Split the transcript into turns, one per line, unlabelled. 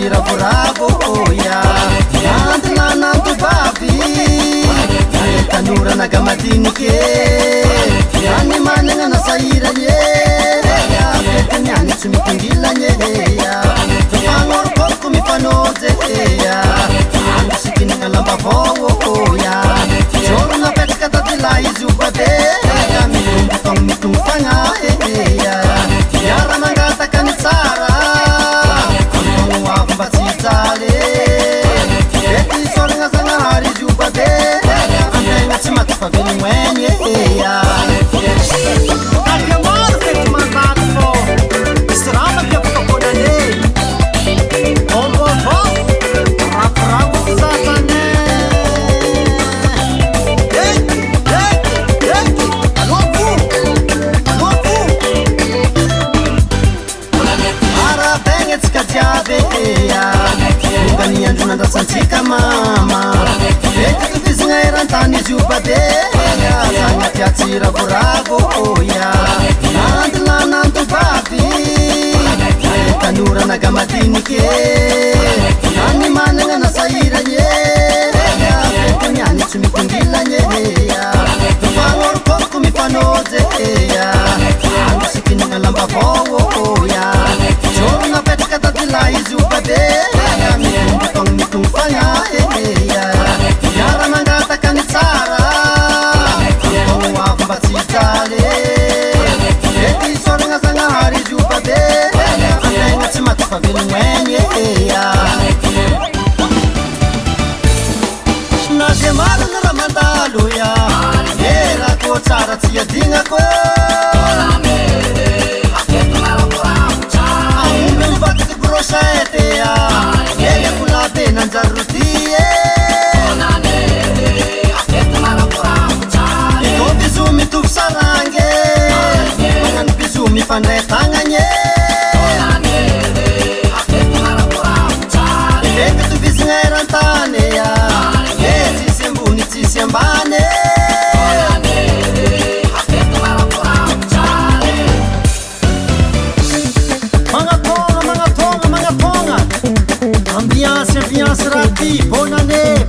ratsiravoravoya andinanantovavy tanora nagamadinike any manana nasahiranye fetanyany tsy mitongilanyeya fanorokoko mifanojeya andosikinana lambavaoya jorona petraka tatila izy ovade mitongo mitongofagna eya yara mangatakany tsara mba tsy tsale ety soragna zagnahary izy ovade antegna tsy matafavely moeny eya maro fety mandaty fô misy raha mampiavakabonane ombovô raporavo sasane aloapo arabegny atsika jiaby eya ongany nandrasantsika mama ety tovizigna erantany izy ovade zagna tiatsiravoravo oya nandilanantovavy tanora nagamadinike any managna nasahiranye fetanyany tsy mitongilanyeya fanorokoko mifanojeya andosikinana lambavaoya jorona petraka tatila izy ovade mitongo mitongofagna eya yara mangatakany tsara mba tsy tsale ety soragna zagnahary izy ovade antegna tsy matafavely moeny eya naze marina raha mandaloya era koa tsara tsy adignako aomby mivadiky brocheteya elakolabe nanjary rotie bizu mitovy sarange magnano bizu mifandray tagnanye ety tovizigna erantaneya e tsisy ambony tsisy ambane magnatonga ambiance raty bonne année